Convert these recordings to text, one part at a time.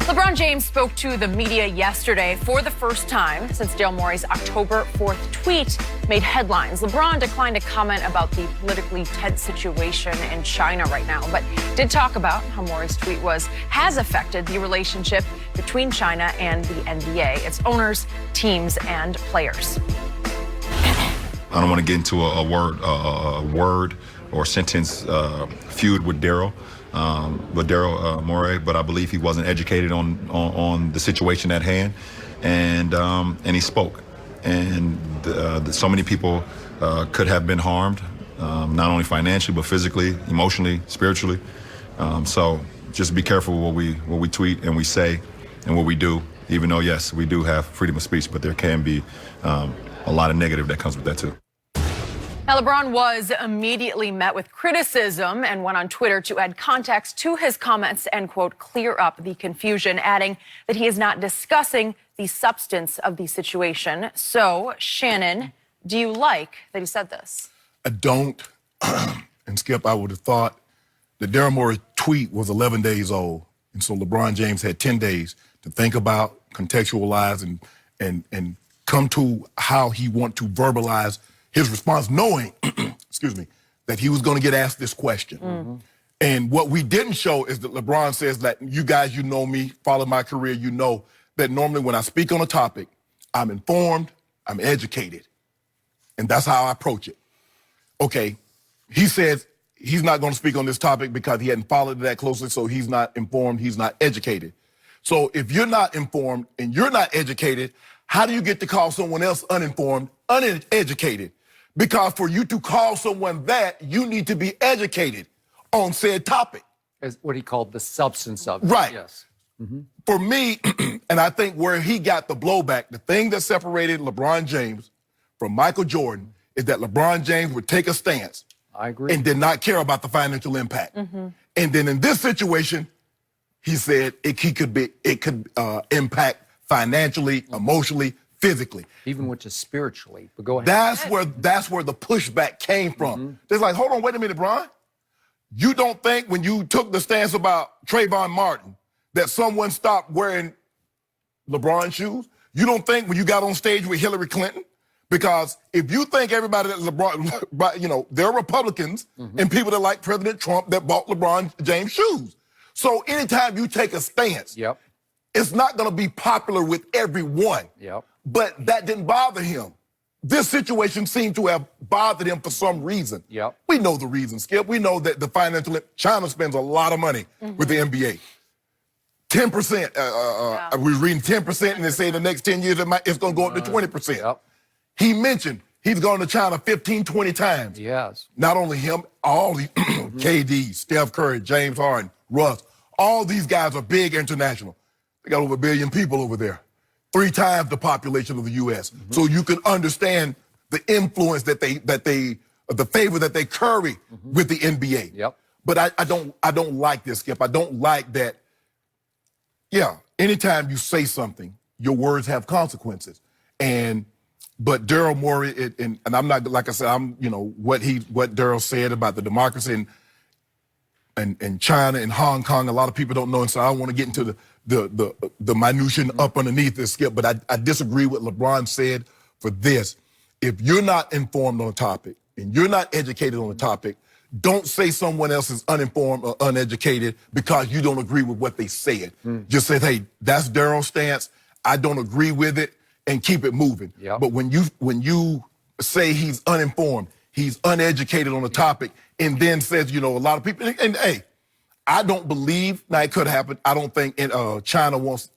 LeBron James spoke to the media yesterday for the first time since Daryl Morey's October 4th tweet made headlines. LeBron declined to comment about the politically tense situation in China right now, but did talk about how Morey's tweet has affected the relationship between China and the NBA, its owners, teams, and players. I don't want to get into a word or sentence feud with Daryl. Morey, but I believe he wasn't educated on the situation at hand, and he spoke, and so many people could have been harmed, not only financially but physically, emotionally, spiritually. So just be careful what we tweet and we say and what we do. Even though yes, we do have freedom of speech, but there can be a lot of negative that comes with that too. Now, LeBron was immediately met with criticism and went on Twitter to add context to his comments and, quote, clear up the confusion, adding that he is not discussing the substance of the situation. So, Shannon, do you like that he said this? I don't. And Skip, I would have thought the Daryl Morey tweet was 11 days old. And so LeBron James had 10 days to think about, contextualize, and come to how he want to verbalize his response, knowing, excuse me, that he was going to get asked this question. Mm-hmm. And what we didn't show is that LeBron says that you guys, you know me, follow my career, you know that normally when I speak on a topic, I'm informed, I'm educated. And that's how I approach it. Okay, he says he's not going to speak on this topic because he hadn't followed it that closely, so he's not informed, he's not educated. So if you're not informed and you're not educated, how do you get to call someone else uninformed, uneducated? Because for you to call someone that, you need to be educated on said topic. As what he called the substance of it. Right. Yes. Mm-hmm. For me, and I think where he got the blowback, the thing that separated LeBron James from Michael Jordan is that LeBron James would take a stance. I agree. And did not care about the financial impact. Mm-hmm. And then in this situation, he said it could impact financially, emotionally, physically. Even which is spiritually, but go ahead. That's where the pushback came from. Mm-hmm. It's like, hold on, wait a minute, Brian. You don't think when you took the stance about Trayvon Martin that someone stopped wearing LeBron shoes? You don't think when you got on stage with Hillary Clinton? Because if you think everybody that LeBron, you know, there are Republicans and people that like President Trump that bought LeBron James shoes. So anytime you take a stance, it's not going to be popular with everyone. But that didn't bother him. This situation seemed to have bothered him for some reason. We know the reason, Skip. We know that the financial, China spends a lot of money with the NBA. 10%, we're reading 10%, and they say the next 10 years it's going to go up to 20%. He mentioned he's gone to China 15, 20 times. Not only him, all the KD, Steph Curry, James Harden, Russ, all these guys are big international. They got over 1 billion people over there. 3 times the population of the U.S. So you can understand the influence that the favor that they curry with the NBA. But I don't like this, Skip. I don't like that. Yeah, anytime you say something, your words have consequences. But Daryl Morey, and I'm not, like I said, I'm, you know, what Daryl said about the democracy and China and Hong Kong, a lot of people don't know, and so I don't want to get into the minutia up underneath this, Skip, but I disagree with LeBron said for this. If you're not informed on a topic and you're not educated on a topic, don't say someone else is uninformed or uneducated because you don't agree with what they said. Just say, hey, that's Daryl's stance. I don't agree with it, and keep it moving. But when you say he's uninformed, he's uneducated on a topic, and then says, you know, a lot of people, and hey, I don't believe, now it could happen, I don't think China wants,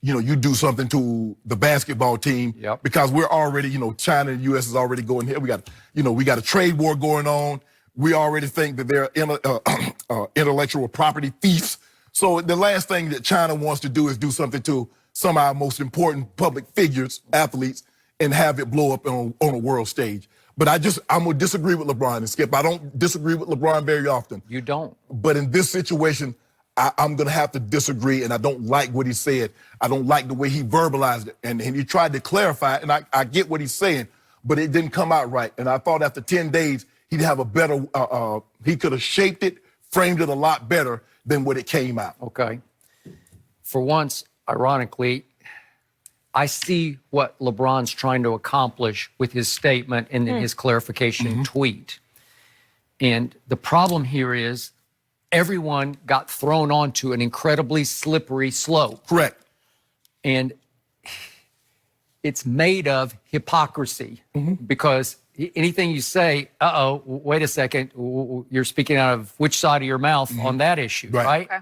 you know, you do something to the basketball team because we're already, you know, China and the U.S. is already going here. We got a trade war going on. We already think that they're intellectual property thieves. So the last thing that China wants to do is do something to some of our most important public figures, athletes, and have it blow up on a world stage. But I'm going to disagree with LeBron and Skip. I don't disagree with LeBron very often. You don't. But in this situation, I'm going to have to disagree, and I don't like what he said. I don't like the way he verbalized it. And he tried to clarify it, and I get what he's saying, but it didn't come out right. And I thought after 10 days, he'd have a better, he could have shaped it, framed it a lot better than what it came out. Okay. for once, ironically, I see what LeBron's trying to accomplish with his statement and then his clarification tweet. And the problem here is everyone got thrown onto an incredibly slippery slope. Correct. And it's made of hypocrisy because anything you say, wait a second, you're speaking out of which side of your mouth on that issue, right? Okay.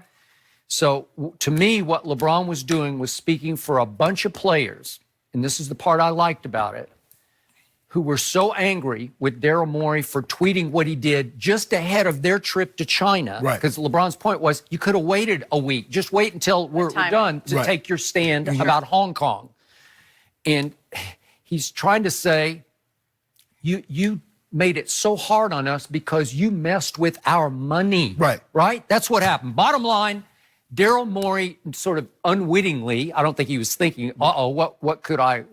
So to me, what LeBron was doing was speaking for a bunch of players, and this is the part I liked about it, who were so angry with Daryl Morey for tweeting what he did just ahead of their trip to China. Right. Because LeBron's point was, you could have waited a week. Just wait until we're done to take your stand about Hong Kong. And he's trying to say, you made it so hard on us because you messed with our money. Right. Right? That's what happened. Bottom line, Daryl Morey sort of unwittingly, I don't think he was thinking, what could I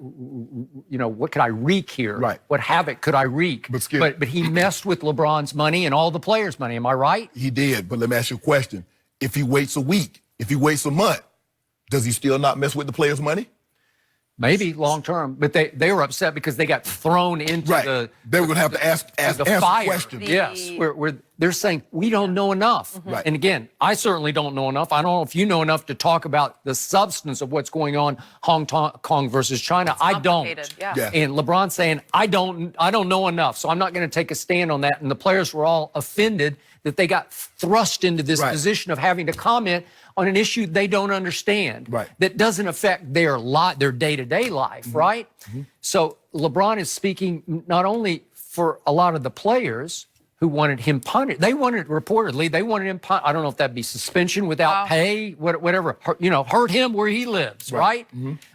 wreak here? Right. What havoc could I wreak? But he messed with LeBron's money and all the players' money. Am I right? He did, but let me ask you a question. If he waits a week, if he waits a month, does he still not mess with the players' money? Maybe long term, but they were upset because they got thrown into they were going to have to answer fire. questions. Yes, where they're saying we don't know enough. Right. And again, I certainly don't know enough. I don't know if you know enough to talk about the substance of what's going on Hong Kong versus China. I don't. Yeah. And LeBron saying I don't know enough, so I'm not going to take a stand on that. And the players were all offended that they got thrust into this position of having to comment on an issue they don't understand, that doesn't affect their day-to-day life, right? So LeBron is speaking not only for a lot of the players who wanted him punished. They wanted him punished. I don't know if that'd be suspension without pay, whatever, hurt him where he lives, right?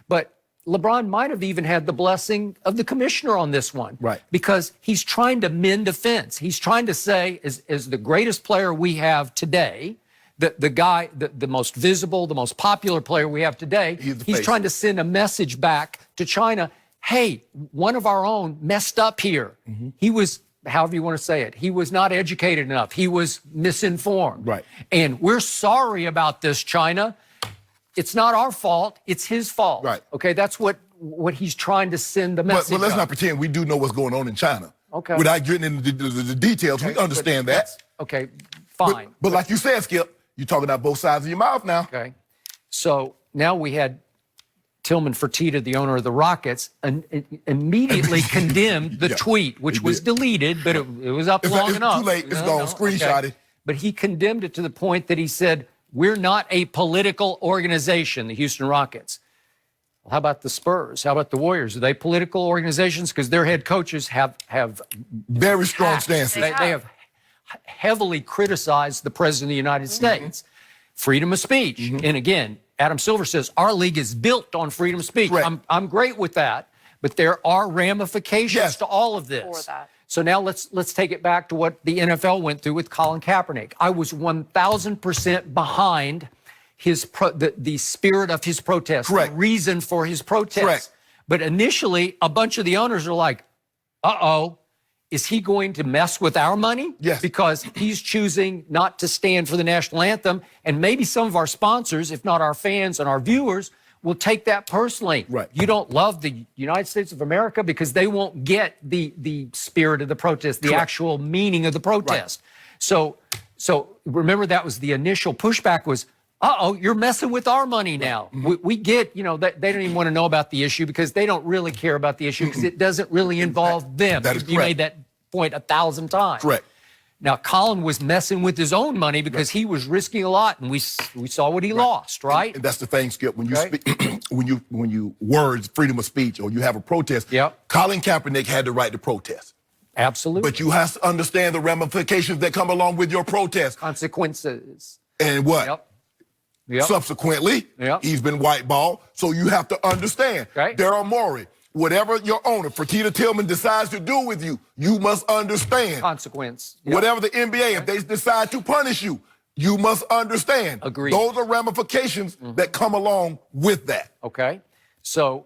But LeBron might have even had the blessing of the commissioner on this one. Right. Because he's trying to mend a fence. He's trying to say, as the greatest player we have today, the guy, the most visible, the most popular player we have today, he's trying to send a message back to China. Hey, one of our own messed up here. He was, however you want to say it, he was not educated enough. He was misinformed. Right. And we're sorry about this, China. It's not our fault. It's his fault. Right. Okay, that's what he's trying to send the message. But let's not pretend we do know what's going on in China. Okay. Without getting into the details, we understand that. Okay, fine. But like you said, Skip, you're talking out both sides of your mouth now. Okay. So now we had Tillman Fertitta, the owner of the Rockets, immediately condemned the tweet, which was deleted, but it was up long enough. It's too late. It's gone. Screenshot it. But he condemned it to the point that he said, we're not a political organization, the Houston Rockets. Well, how about the Spurs? How about the Warriors? Are they political organizations? Because their head coaches have very strong stances. They have heavily criticized the President of the United States. Freedom of speech. And again, Adam Silver says our league is built on freedom of speech. I'm great with that, but there are ramifications to all of this. For that. So now let's take it back to what the NFL went through with Colin Kaepernick. I was 1,000% behind the spirit of his protest, the reason for his protest. But initially, a bunch of the owners are like, is he going to mess with our money? Yes. Because he's choosing not to stand for the national anthem. And maybe some of our sponsors, if not our fans and our viewers, will take that personally. Right. You don't love the United States of America because they won't get the spirit of the protest, the actual meaning of the protest. So remember, that was the initial pushback was, you're messing with our money now. We get, they don't even want to know about the issue because they don't really care about the issue because it doesn't really involve them. That is You made that point 1,000 times. Correct. Now, Colin was messing with his own money because he was risking a lot, and we saw what he lost, right? And that's the thing, Skip. When you speak, when you words freedom of speech or you have a protest, Colin Kaepernick had the right to protest. Absolutely. But you have to understand the ramifications that come along with your protest. Consequences. And what? Subsequently, he's been whiteballed. So you have to understand, Daryl Morey, whatever your owner, Fertitta Tillman, decides to do with you, you must understand. Consequence. Whatever the NBA, if they decide to punish you, you must understand. Agreed. Those are ramifications that come along with that. Okay. So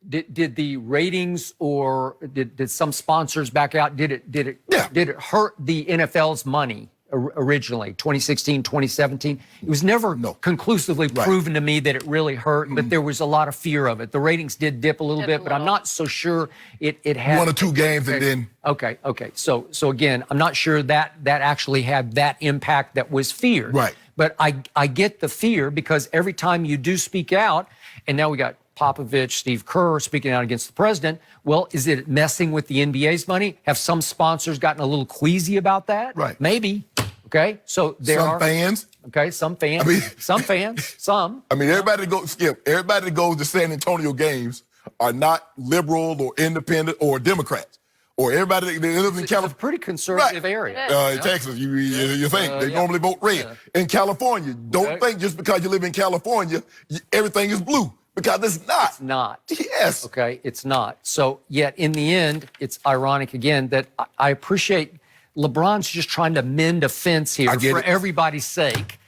did the ratings or did some sponsors back out? Did it hurt the NFL's money? originally, 2016, 2017. It was never conclusively proven to me that it really hurt, but there was a lot of fear of it. The ratings did dip a little bit, but I'm not so sure it had 1 or 2 games and then. Okay. So again, I'm not sure that actually had that impact that was feared. Right. But I get the fear because every time you do speak out, and now we got Popovich, Steve Kerr speaking out against the president. Well, is it messing with the NBA's money? Have some sponsors gotten a little queasy about that? Right. Maybe. Okay. So there some are fans. Okay. Some fans. I mean, some fans. Some. I mean, everybody that goes to San Antonio games are not liberal or independent or Democrats. Or everybody that lives in California. It's a pretty conservative area. In Texas, you think they normally vote red. In California, don't think just because you live in California, everything is blue. Because it's not. It's not. Yes. Okay, it's not. So yet in the end, it's ironic again that I appreciate LeBron's just trying to mend a fence here for everybody's sake.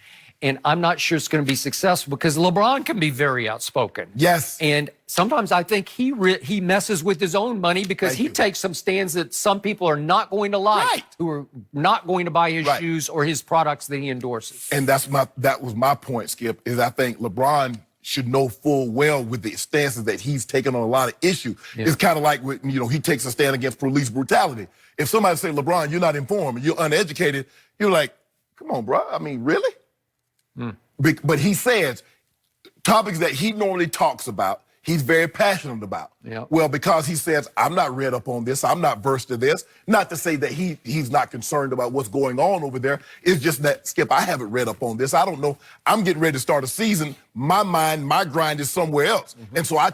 And I'm not sure it's going to be successful because LeBron can be very outspoken. Yes. And sometimes I think he messes with his own money because he takes some stands that some people are not going to like, who are not going to buy his shoes or his products that he endorses. And that was my point, Skip, is I think LeBron should know full well with the stances that he's taken on a lot of issues. Yeah. It's kind of like when, he takes a stand against police brutality. If somebody say, LeBron, you're not informed, you're uneducated, you're like, come on, bro. I mean, really? But he says topics that he normally talks about, he's very passionate about. Yeah. Well, because he says, I'm not read up on this, I'm not versed in this. Not to say that he's not concerned about what's going on over there. It's just that, Skip, I haven't read up on this. I don't know. I'm getting ready to start a season. My mind, my grind is somewhere else. And so I